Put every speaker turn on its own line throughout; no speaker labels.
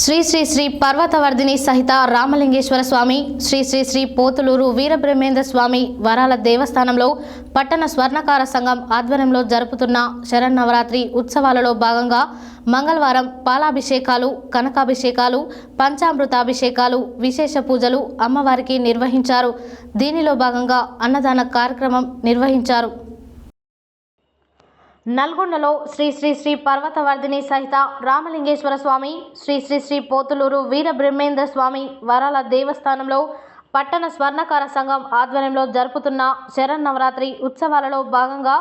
శ్రీ శ్రీ శ్రీ పర్వతవర్ధిని సహిత రామలింగేశ్వర స్వామి శ్రీ శ్రీ శ్రీ పోతులూరు వీరబ్రహ్మేంద్ర స్వామి వరాల దేవస్థానంలో పట్టణ స్వర్ణకార సంఘం ఆధ్వర్యంలో జరుపుతున్న శరన్నవరాత్రి ఉత్సవాలలో భాగంగా మంగళవారం పాలాభిషేకాలు, కనకాభిషేకాలు, పంచామృతాభిషేకాలు, విశేష పూజలు అమ్మవారికి నిర్వహించారు. దీనిలో భాగంగా అన్నదాన కార్యక్రమం నిర్వహించారు. నల్గొండలో శ్రీ శ్రీ శ్రీ పర్వతవర్ధిని సహిత రామలింగేశ్వర స్వామి శ్రీ శ్రీ శ్రీ పోతులూరు వీరబ్రహ్మేంద్ర స్వామి వరాల దేవస్థానంలో పట్టణ స్వర్ణకార సంఘం ఆధ్వర్యంలో జరుపుతున్న శరన్నవరాత్రి ఉత్సవాలలో భాగంగా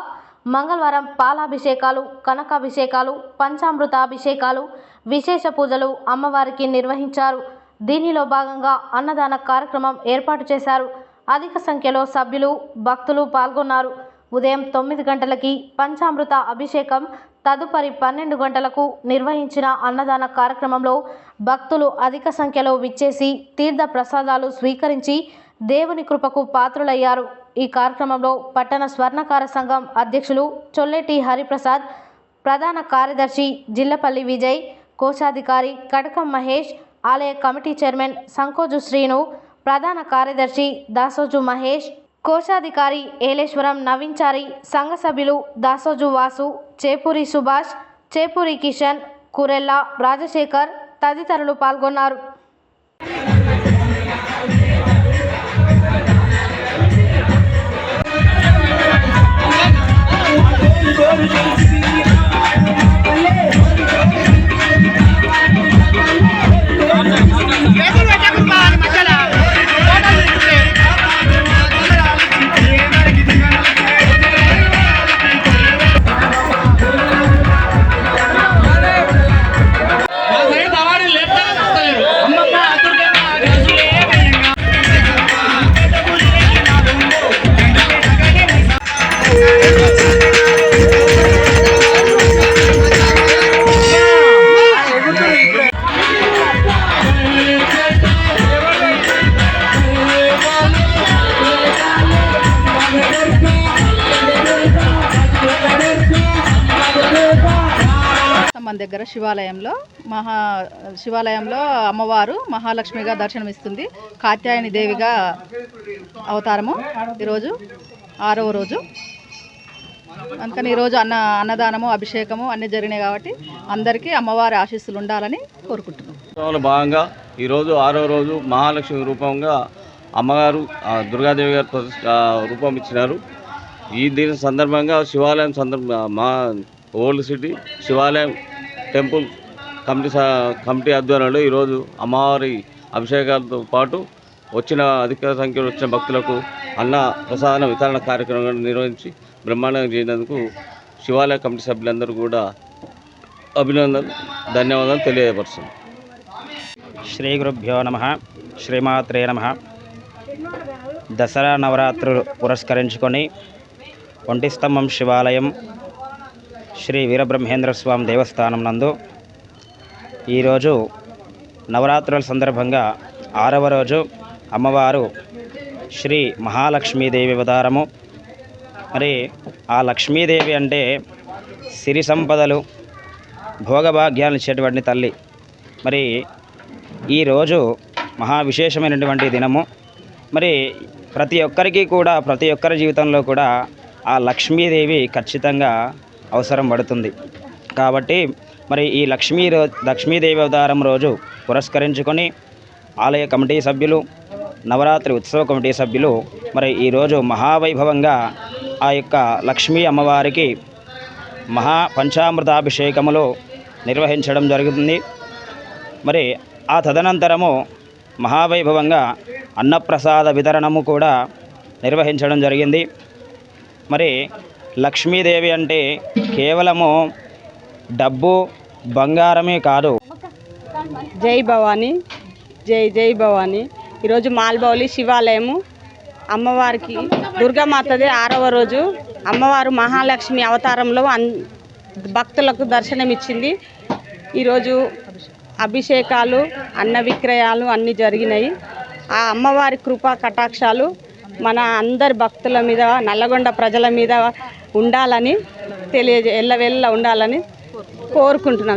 మంగళవారం పాలాభిషేకాలు, కనకాభిషేకాలు, పంచామృతాభిషేకాలు, విశేష పూజలు అమ్మవారికి నిర్వహించారు. దీనిలో భాగంగా అన్నదాన కార్యక్రమం ఏర్పాటు చేశారు. అధిక సంఖ్యలో సభ్యులు, భక్తులు పాల్గొన్నారు. ఉదయం 9 గంటలకి పంచామృత అభిషేకం, తదుపరి 12 గంటలకు నిర్వహించిన అన్నదాన కార్యక్రమంలో భక్తులు అధిక సంఖ్యలో విచ్చేసి తీర్థ ప్రసాదాలు స్వీకరించి దేవుని కృపకు పాత్రులయ్యారు. ఈ కార్యక్రమంలో పట్టణ స్వర్ణకార సంఘం అధ్యక్షులు చొల్లేటి హరిప్రసాద్, ప్రధాన కార్యదర్శి జిల్లపల్లి విజయ్, కోశాధికారి కడకం మహేష్, ఆలయ కమిటీ చైర్మన్ సంకోజు శ్రీను, ప్రధాన కార్యదర్శి దాసోజు మహేష్, కోశాధికారి ఏలేశ్వరం నవీన్చారి, సంఘ సభ్యులు దాసోజు వాసు, చేపూరి సుభాష్, చేపూరి కిషన్, కురెల్లా రాజశేఖర్ తదితరులు పాల్గొన్నారు.
మన దగ్గర శివాలయంలో అమ్మవారు మహాలక్ష్మిగా దర్శనమిస్తుంది. కాత్యాయని దేవిగా అవతారము. ఈరోజు 6వ రోజు. అందుకని ఈరోజు అన్నదానము, అభిషేకము అన్నీ జరిగినాయి కాబట్టి అందరికీ అమ్మవారి ఆశీస్సులు ఉండాలని కోరుకుంటున్నాం.
భాగంగా ఈరోజు 6వ రోజు మహాలక్ష్మి రూపంగా అమ్మగారు దుర్గాదేవి గారు రూపం ఇచ్చినారు. దీని సందర్భంగా శివాలయం మా ఓల్డ్ సిటీ శివాలయం టెంపుల్ కమిటీ ఆధ్వర్యంలో ఈరోజు అమ్మవారి అభిషేకాలతో పాటు అధిక సంఖ్యలో వచ్చిన భక్తులకు అన్న ప్రసాదన వితరణ కార్యక్రమం నిర్వహించి బ్రహ్మాండంగా చేసినందుకు శివాలయ కమిటీ సభ్యులందరూ కూడా అభినందనలు, ధన్యవాదాలు తెలియపరుస్తుంది.
శ్రీ గురుభ్యో నమః. శ్రీమాత్రే నమః. దసరా నవరాత్రులు పురస్కరించుకొని ఒంటిస్తంభం శివాలయం శ్రీ వీరబ్రహ్మేంద్ర స్వామి దేవస్థానం నందు ఈరోజు నవరాత్రుల సందర్భంగా 6వ రోజు అమ్మవారు శ్రీ మహాలక్ష్మీదేవి అవతారము. మరి ఆ లక్ష్మీదేవి అంటే సిరి సంపదలు, భోగభాగ్యాలు ఇచ్చేటువంటి తల్లి. మరి ఈరోజు మహావిశేషమైనటువంటి దినము. మరి ప్రతి ఒక్కరి జీవితంలో కూడా ఆ లక్ష్మీదేవి ఖచ్చితంగా అవసరం పడుతుంది. కాబట్టి మరి ఈ లక్ష్మీదేవి అవతారం రోజు పురస్కరించుకొని ఆలయ కమిటీ సభ్యులు, నవరాత్రి ఉత్సవ కమిటీ సభ్యులు మరి ఈరోజు మహావైభవంగా ఆ యొక్క లక్ష్మీ అమ్మవారికి పంచామృతాభిషేకములు నిర్వహించడం జరుగుతుంది. మరి ఆ తదనంతరము మహావైభవంగా అన్నప్రసాద వితరణము కూడా నిర్వహించడం జరిగింది. మరి లక్ష్మీదేవి అంటే కేవలము డబ్బు, బంగారమే కాదు.
జై భవానీ, జై భవానీ. ఈరోజు మాల్బౌలి శివాలయము అమ్మవారికి దుర్గామాతది 6వ రోజు అమ్మవారు మహాలక్ష్మి అవతారంలో భక్తులకు దర్శనమిచ్చింది. ఈరోజు అభిషేకాలు, అన్న విక్రయాలు అన్నీ జరిగినాయి. ఆ అమ్మవారి కృపా కటాక్షాలు మన అందరి భక్తుల మీద, నల్లగొండ ప్రజల మీద ఉండాలని ఎల్లవేళలా ఉండాలని కోరుకుంటున్నాం.